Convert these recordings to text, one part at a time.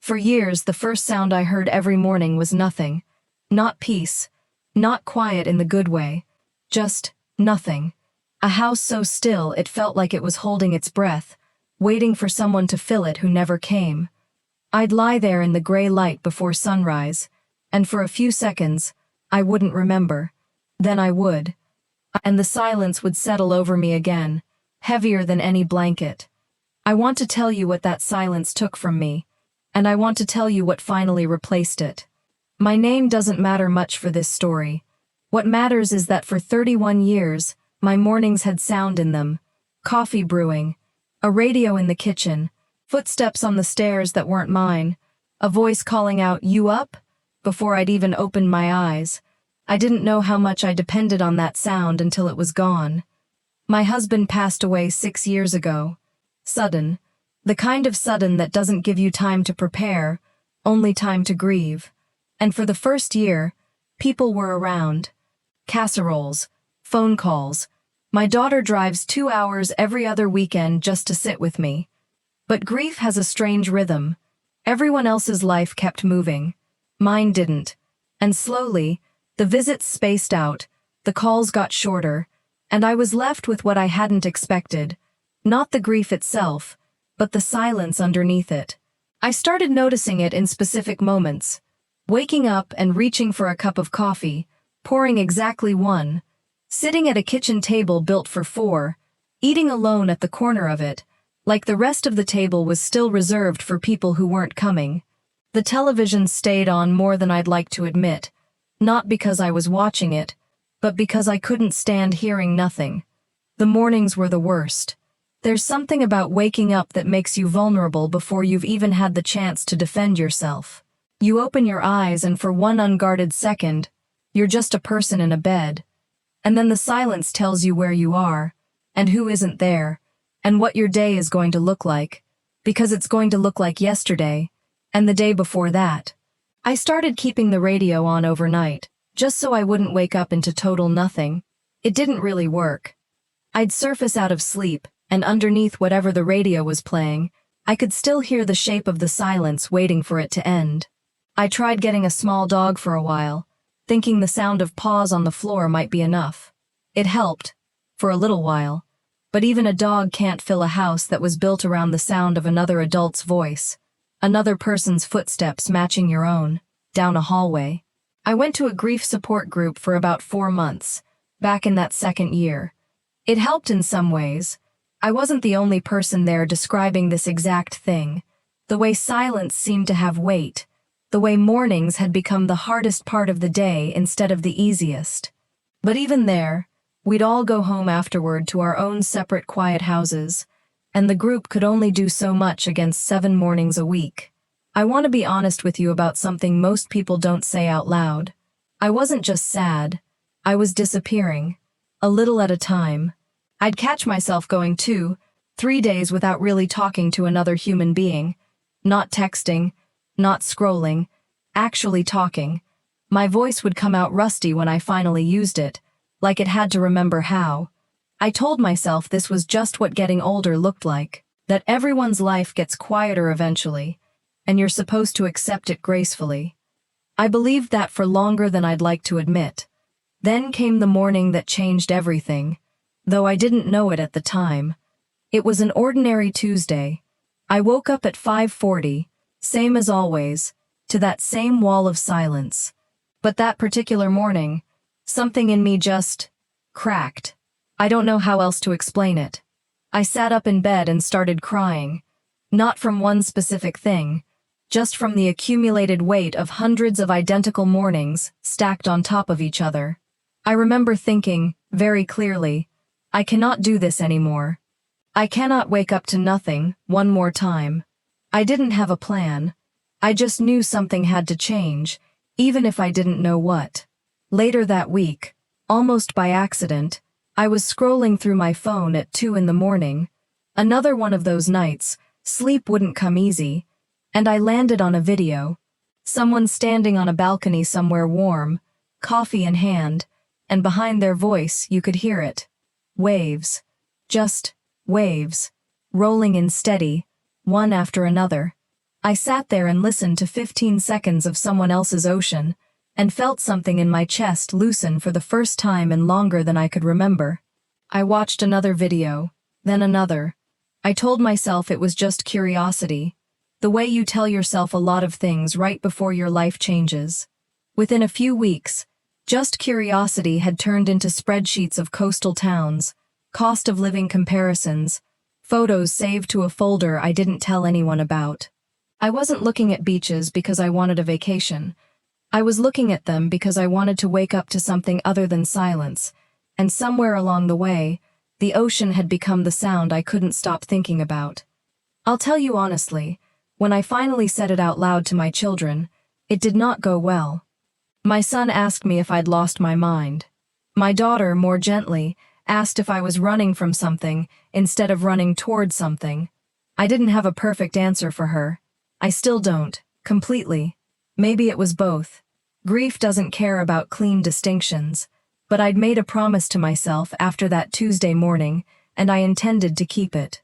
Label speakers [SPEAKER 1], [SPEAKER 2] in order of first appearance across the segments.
[SPEAKER 1] For years, the first sound I heard every morning was nothing. Not peace, not quiet in the good way, just nothing. A house so still it felt like it was holding its breath, waiting for someone to fill it who never came. I'd lie there in the gray light before sunrise, and for a few seconds, I wouldn't remember. Then I would. And the silence would settle over me again, heavier than any blanket. I want to tell you what that silence took from me, and I want to tell you what finally replaced it. My name doesn't matter much for this story. What matters is that for 31 years, my mornings had sound in them. Coffee brewing, a radio in the kitchen, footsteps on the stairs that weren't mine, a voice calling out, "You up?" before I'd even opened my eyes. I didn't know how much I depended on that sound until it was gone. My husband passed away 6 years ago. Sudden. The kind of sudden that doesn't give you time to prepare, only time to grieve. And for the first year, people were around. Casseroles, phone calls. My daughter drives 2 hours every other weekend just to sit with me. But grief has a strange rhythm. Everyone else's life kept moving. Mine didn't. And slowly, the visits spaced out, the calls got shorter, and I was left with what I hadn't expected. Not the grief itself, but the silence underneath it. I started noticing it in specific moments. Waking up and reaching for a cup of coffee, pouring exactly one. Sitting at a kitchen table built for 4, eating alone at the corner of it, like the rest of the table was still reserved for people who weren't coming. The television stayed on more than I'd like to admit, not because I was watching it, but because I couldn't stand hearing nothing. The mornings were the worst. There's something about waking up that makes you vulnerable before you've even had the chance to defend yourself. You open your eyes and for one unguarded second, you're just a person in a bed. And then the silence tells you where you are, and who isn't there, and what your day is going to look like, because it's going to look like yesterday, and the day before that. I started keeping the radio on overnight, just so I wouldn't wake up into total nothing. It didn't really work. I'd surface out of sleep, and underneath whatever the radio was playing, I could still hear the shape of the silence waiting for it to end. I tried getting a small dog for a while, thinking the sound of paws on the floor might be enough. It helped, for a little while, but even a dog can't fill a house that was built around the sound of another adult's voice, another person's footsteps matching your own, down a hallway. I went to a grief support group for about 4 months, back in that second year. It helped in some ways. I wasn't the only person there describing this exact thing, the way silence seemed to have weight, the way mornings had become the hardest part of the day instead of the easiest. But even there, we'd all go home afterward to our own separate quiet houses, and the group could only do so much against 7 mornings a week. I want to be honest with you about something most people don't say out loud. I wasn't just sad. I was disappearing, a little at a time. I'd catch myself going 2, 3 days without really talking to another human being, not texting, not scrolling, actually talking. My voice would come out rusty when I finally used it, like it had to remember how. I told myself this was just what getting older looked like, that everyone's life gets quieter eventually, and you're supposed to accept it gracefully. I believed that for longer than I'd like to admit. Then came the morning that changed everything, though I didn't know it at the time. It was an ordinary Tuesday. I woke up at 5:40, same as always, to that same wall of silence. But that particular morning, something in me just cracked. I don't know how else to explain it. I sat up in bed and started crying. Not from one specific thing, just from the accumulated weight of hundreds of identical mornings stacked on top of each other. I remember thinking, very clearly, I cannot do this anymore. I cannot wake up to nothing one more time. I didn't have a plan. I just knew something had to change, even if I didn't know what. Later that week, almost by accident, I was scrolling through my phone at 2 in the morning. Another one of those nights, sleep wouldn't come easy, and I landed on a video. Someone standing on a balcony somewhere warm, coffee in hand, and behind their voice you could hear it. Waves. Just waves. Rolling in steady, one after another. I sat there and listened to 15 seconds of someone else's ocean, and felt something in my chest loosen for the first time in longer than I could remember. I watched another video, then another. I told myself it was just curiosity, the way you tell yourself a lot of things right before your life changes. Within a few weeks, just curiosity had turned into spreadsheets of coastal towns, cost of living comparisons, photos saved to a folder I didn't tell anyone about. I wasn't looking at beaches because I wanted a vacation. I was looking at them because I wanted to wake up to something other than silence, and somewhere along the way, the ocean had become the sound I couldn't stop thinking about. I'll tell you honestly, when I finally said it out loud to my children, it did not go well. My son asked me if I'd lost my mind. My daughter, more gently, asked if I was running from something instead of running towards something. I didn't have a perfect answer for her. I still don't, completely. Maybe it was both. Grief doesn't care about clean distinctions, but I'd made a promise to myself after that Tuesday morning, and I intended to keep it.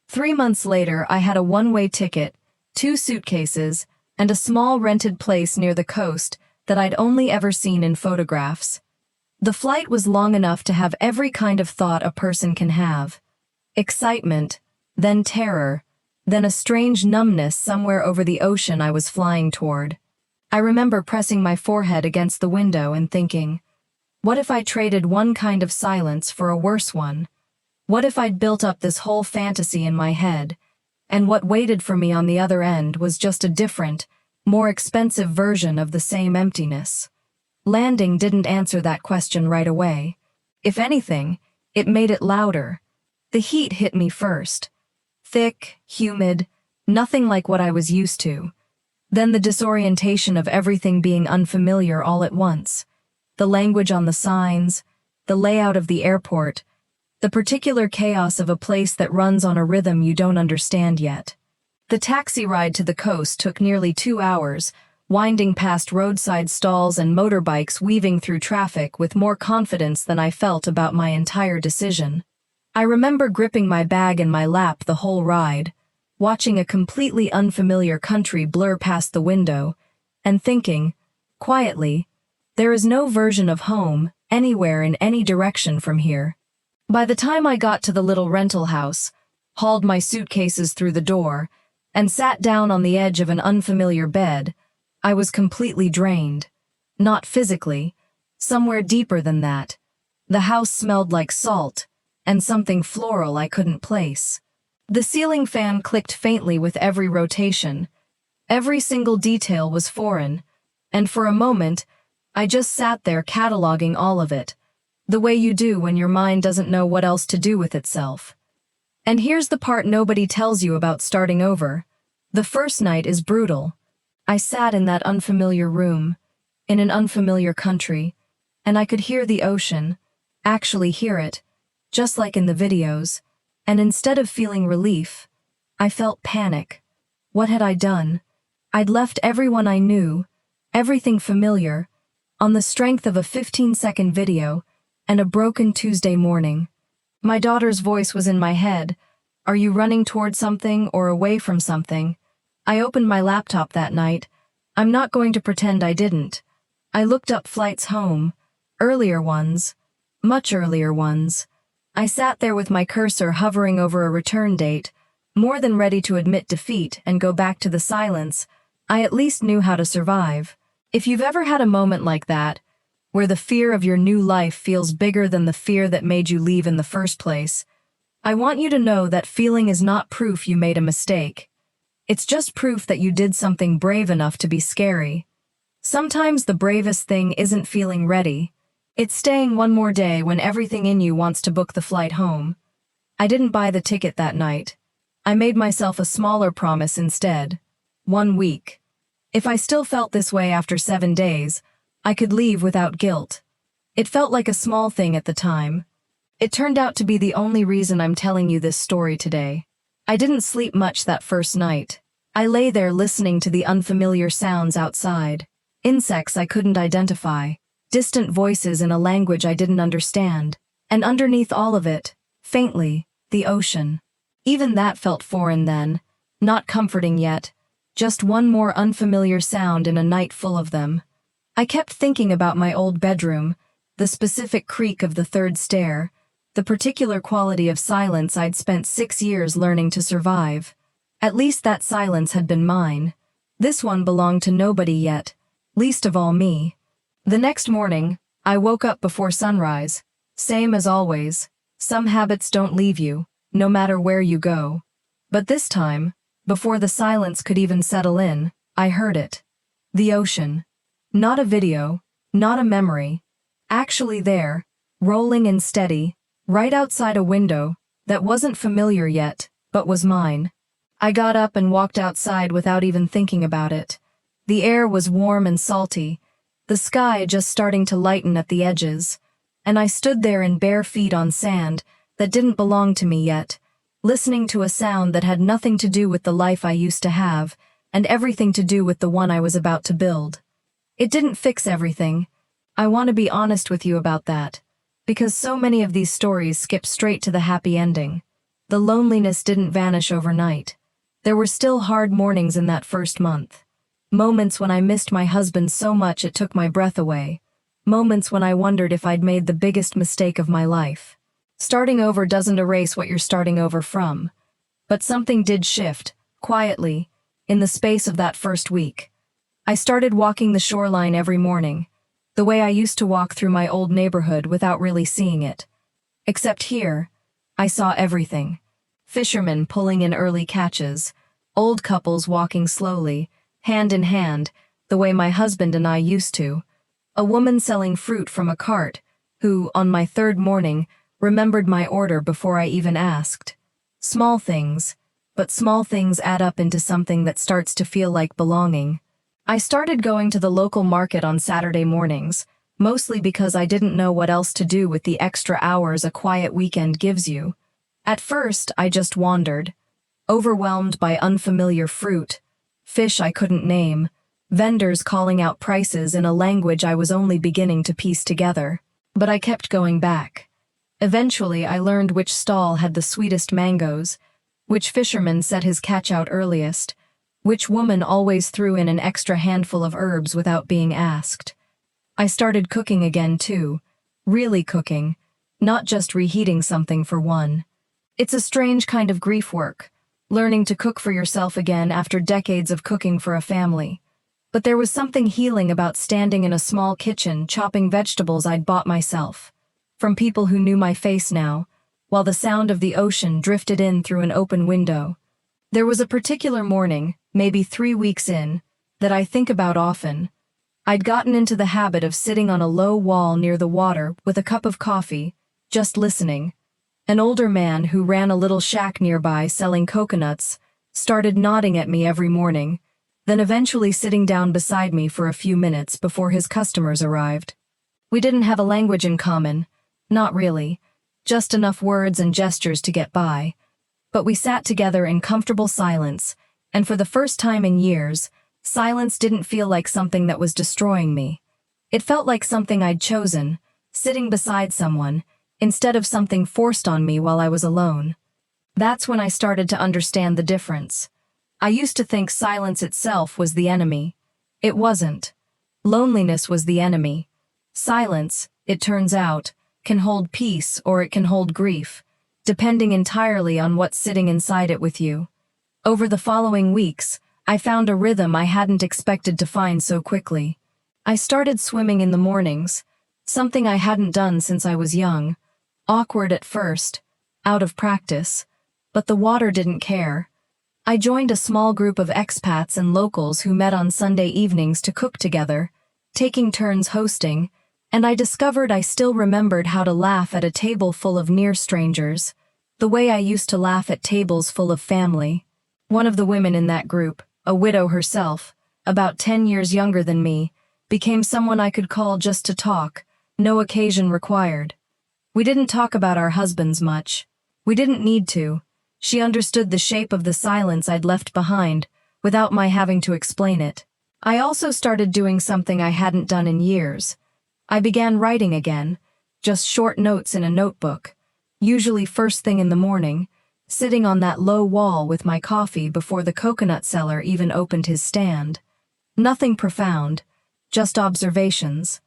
[SPEAKER 1] 3 months later, I had a one-way ticket, 2 suitcases, and a small rented place near the coast that I'd only ever seen in photographs. The flight was long enough to have every kind of thought a person can have. Excitement, then terror, then a strange numbness somewhere over the ocean I was flying toward. I remember pressing my forehead against the window and thinking, what if I traded one kind of silence for a worse one? What if I'd built up this whole fantasy in my head, and what waited for me on the other end was just a different, more expensive version of the same emptiness? Landing didn't answer that question right away. If anything, it made it louder. The heat hit me first. Thick, humid, nothing like what I was used to. Then the disorientation of everything being unfamiliar all at once. The language on the signs, the layout of the airport, the particular chaos of a place that runs on a rhythm you don't understand yet. The taxi ride to the coast took nearly 2 hours, winding past roadside stalls and motorbikes weaving through traffic with more confidence than I felt about my entire decision. I remember gripping my bag in my lap the whole ride, watching a completely unfamiliar country blur past the window, and thinking, quietly, there is no version of home anywhere in any direction from here. By the time I got to the little rental house, hauled my suitcases through the door, and sat down on the edge of an unfamiliar bed, I was completely drained. Not physically, somewhere deeper than that. The house smelled like salt, and something floral I couldn't place. The ceiling fan clicked faintly with every rotation. Every single detail was foreign, and for a moment, I just sat there cataloging all of it, the way you do when your mind doesn't know what else to do with itself. And here's the part nobody tells you about starting over. The first night is brutal. I sat in that unfamiliar room, in an unfamiliar country, and I could hear the ocean, actually hear it, just like in the videos, and instead of feeling relief, I felt panic. What had I done? I'd left everyone I knew, everything familiar, on the strength of a 15-second video and a broken Tuesday morning. My daughter's voice was in my head. Are you running toward something or away from something? I opened my laptop that night. I'm not going to pretend I didn't. I looked up flights home, earlier ones, much earlier ones. I sat there with my cursor hovering over a return date, more than ready to admit defeat and go back to the silence. I at least knew how to survive. If you've ever had a moment like that, where the fear of your new life feels bigger than the fear that made you leave in the first place, I want you to know that feeling is not proof you made a mistake. It's just proof that you did something brave enough to be scary. Sometimes the bravest thing isn't feeling ready. It's staying one more day when everything in you wants to book the flight home. I didn't buy the ticket that night. I made myself a smaller promise instead. 1 week. If I still felt this way after 7 days, I could leave without guilt. It felt like a small thing at the time. It turned out to be the only reason I'm telling you this story today. I didn't sleep much that first night. I lay there listening to the unfamiliar sounds outside. Insects I couldn't identify. Distant voices in a language I didn't understand. And underneath all of it, faintly, the ocean. Even that felt foreign then. Not comforting yet. just one more unfamiliar sound in a night full of them. I kept thinking about my old bedroom, the specific creak of the third stair, the particular quality of silence I'd spent 6 years learning to survive. At least that silence had been mine. This one belonged to nobody yet, least of all me. The next morning, I woke up before sunrise. Same as always. Some habits don't leave you, no matter where you go. But this time, before the silence could even settle in, I heard it. The ocean. Not a video, not a memory. Actually there, rolling and steady, right outside a window that wasn't familiar yet, but was mine. I got up and walked outside without even thinking about it. The air was warm and salty, the sky just starting to lighten at the edges, and I stood there in bare feet on sand that didn't belong to me yet, listening to a sound that had nothing to do with the life I used to have, and everything to do with the one I was about to build. It didn't fix everything. I want to be honest with you about that, because so many of these stories skip straight to the happy ending. The loneliness didn't vanish overnight. There were still hard mornings in that first month. Moments when I missed my husband so much it took my breath away. Moments when I wondered if I'd made the biggest mistake of my life. Starting over doesn't erase what you're starting over from. But something did shift, quietly, in the space of that first week. I started walking the shoreline every morning, the way I used to walk through my old neighborhood without really seeing it. Except here, I saw everything. Fishermen pulling in early catches, old couples walking slowly, hand in hand, the way my husband and I used to, a woman selling fruit from a cart, who, on my third morning, remembered my order before I even asked. Small things, but small things add up into something that starts to feel like belonging. I started going to the local market on Saturday mornings, mostly because I didn't know what else to do with the extra hours a quiet weekend gives you. At first, I just wandered, overwhelmed by unfamiliar fruit, fish I couldn't name, vendors calling out prices in a language I was only beginning to piece together. But I kept going back. Eventually, I learned which stall had the sweetest mangoes, which fisherman set his catch out earliest, which woman always threw in an extra handful of herbs without being asked. I started cooking again too, really cooking, not just reheating something for one. It's a strange kind of grief work, learning to cook for yourself again after decades of cooking for a family. But there was something healing about standing in a small kitchen chopping vegetables I'd bought myself, from people who knew my face now, while the sound of the ocean drifted in through an open window. There was a particular morning, maybe 3 weeks in, that I think about often. I'd gotten into the habit of sitting on a low wall near the water with a cup of coffee, just listening. An older man who ran a little shack nearby selling coconuts started nodding at me every morning, then eventually sitting down beside me for a few minutes before his customers arrived. We didn't have a language in common, not really, just enough words and gestures to get by. But we sat together in comfortable silence, and for the first time in years, silence didn't feel like something that was destroying me. It felt like something I'd chosen, sitting beside someone, instead of something forced on me while I was alone. That's when I started to understand the difference. I used to think silence itself was the enemy. It wasn't. Loneliness was the enemy. Silence, it turns out, can hold peace or it can hold grief, depending entirely on what's sitting inside it with you. Over the following weeks, I found a rhythm I hadn't expected to find so quickly. I started swimming in the mornings, something I hadn't done since I was young. Awkward at first, out of practice, but the water didn't care. I joined a small group of expats and locals who met on Sunday evenings to cook together, taking turns hosting, and I discovered I still remembered how to laugh at a table full of near strangers, the way I used to laugh at tables full of family. One of the women in that group, a widow herself, about 10 years younger than me, became someone I could call just to talk, no occasion required. We didn't talk about our husbands much. We didn't need to. She understood the shape of the silence I'd left behind, without my having to explain it. I also started doing something I hadn't done in years. I began writing again, just short notes in a notebook, usually first thing in the morning, sitting on that low wall with my coffee before the coconut seller even opened his stand. Nothing profound, just observations.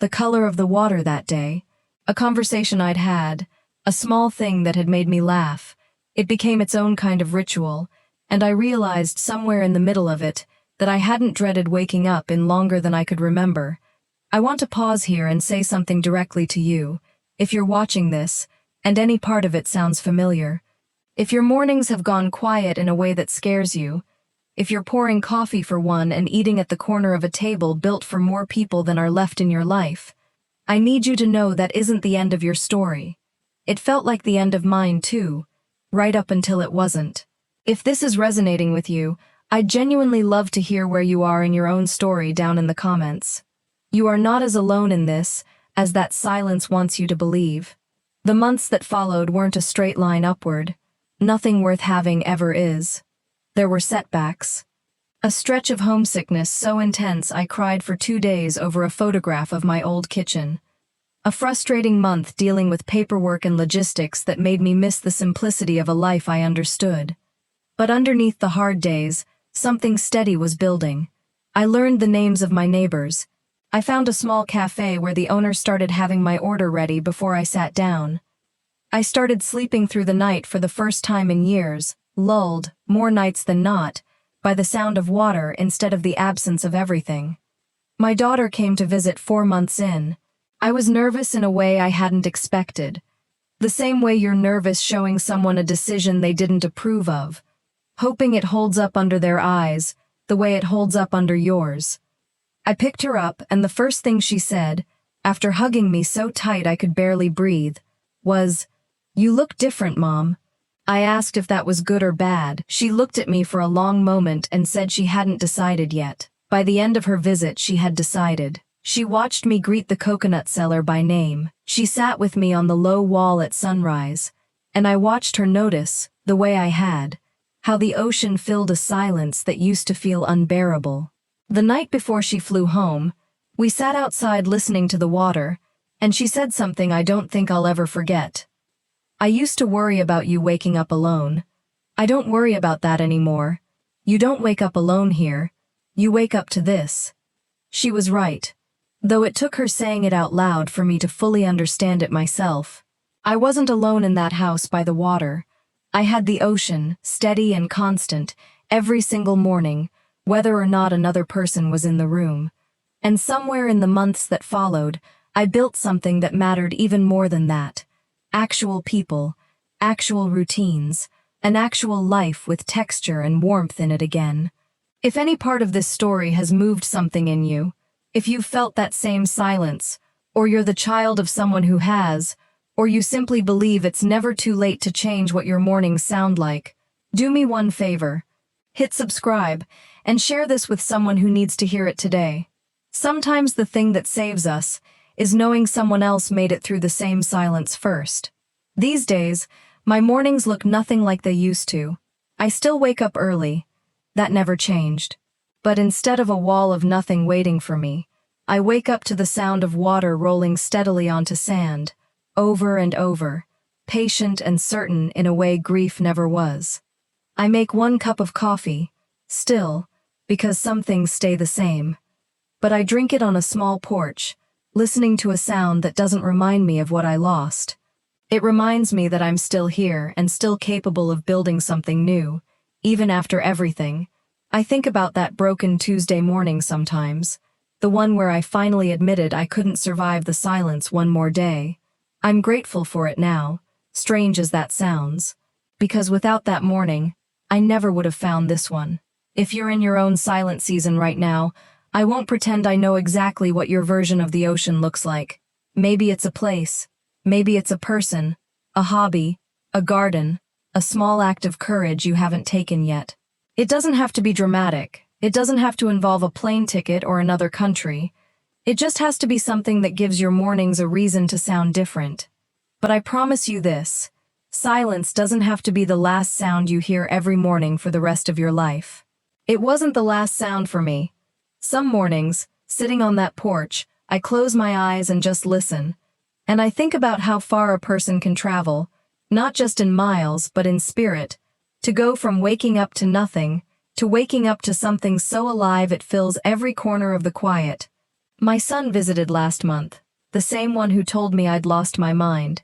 [SPEAKER 1] The color of the water that day, a conversation I'd had, a small thing that had made me laugh. It became its own kind of ritual, and I realized somewhere in the middle of it that I hadn't dreaded waking up in longer than I could remember. I want to pause here and say something directly to you, if you're watching this, and any part of it sounds familiar. If your mornings have gone quiet in a way that scares you, if you're pouring coffee for one and eating at the corner of a table built for more people than are left in your life, I need you to know that isn't the end of your story. It felt like the end of mine too, right up until it wasn't. If this is resonating with you, I'd genuinely love to hear where you are in your own story down in the comments. You are not as alone in this as that silence wants you to believe. The months that followed weren't a straight line upward. Nothing worth having ever is. There were setbacks. A stretch of homesickness so intense I cried for 2 days over a photograph of my old kitchen. A frustrating month dealing with paperwork and logistics that made me miss the simplicity of a life I understood. But underneath the hard days, something steady was building. I learned the names of my neighbors. I found a small cafe where the owner started having my order ready before I sat down. I started sleeping through the night for the first time in years, lulled, more nights than not, by the sound of water instead of the absence of everything. My daughter came to visit 4 months in. I was nervous in a way I hadn't expected. The same way you're nervous showing someone a decision they didn't approve of, hoping it holds up under their eyes, the way it holds up under yours. I picked her up, and the first thing she said, after hugging me so tight I could barely breathe, was, "You look different, Mom." I asked if that was good or bad. She looked at me for a long moment and said she hadn't decided yet. By the end of her visit, she had decided. She watched me greet the coconut seller by name. She sat with me on the low wall at sunrise, and I watched her notice, the way I had, how the ocean filled a silence that used to feel unbearable. The night before she flew home, we sat outside listening to the water, and she said something I don't think I'll ever forget. "I used to worry about you waking up alone. I don't worry about that anymore. You don't wake up alone here. You wake up to this." She was right, though it took her saying it out loud for me to fully understand it myself. I wasn't alone in that house by the water. I had the ocean, steady and constant, every single morning, whether or not another person was in the room. And somewhere in the months that followed, I built something that mattered even more than that. Actual people, actual routines, an actual life with texture and warmth in it again. If any part of this story has moved something in you, if you've felt that same silence, or you're the child of someone who has, or you simply believe it's never too late to change what your mornings sound like, do me one favor. Hit subscribe, and share this with someone who needs to hear it today. Sometimes the thing that saves us is knowing someone else made it through the same silence first. These days, my mornings look nothing like they used to. I still wake up early. That never changed. But instead of a wall of nothing waiting for me, I wake up to the sound of water rolling steadily onto sand, over and over, patient and certain in a way grief never was. I make 1 cup of coffee, still, because some things stay the same. But I drink it on a small porch, listening to a sound that doesn't remind me of what I lost. It reminds me that I'm still here and still capable of building something new, even after everything. I think about that broken Tuesday morning sometimes, the one where I finally admitted I couldn't survive the silence one more day. I'm grateful for it now, strange as that sounds, because without that morning, I never would have found this one. If you're in your own silent season right now, I won't pretend I know exactly what your version of the ocean looks like. Maybe it's a place, maybe it's a person, a hobby, a garden, a small act of courage you haven't taken yet. It doesn't have to be dramatic. It doesn't have to involve a plane ticket or another country. It just has to be something that gives your mornings a reason to sound different. But I promise you this, silence doesn't have to be the last sound you hear every morning for the rest of your life. It wasn't the last sound for me. Some mornings, sitting on that porch, I close my eyes and just listen. And I think about how far a person can travel, Not just in miles, but in spirit. To go from waking up to nothing, to waking up to something so alive it fills every corner of the quiet. My son visited last month, the same one who told me I'd lost my mind.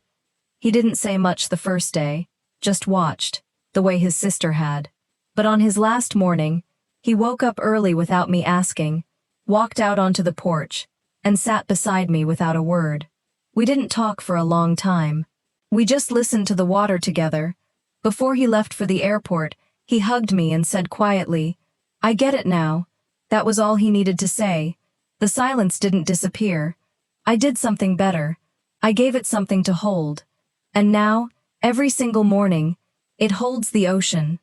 [SPEAKER 1] He didn't say much the first day, just watched, the way his sister had. But on his last morning, he woke up early without me asking, walked out onto the porch, and sat beside me without a word. We didn't talk for a long time. We just listened to the water together. Before he left for the airport, he hugged me and said quietly, "I get it now." That was all he needed to say. The silence didn't disappear. I did something better. I gave it something to hold. And now, every single morning, it holds the ocean.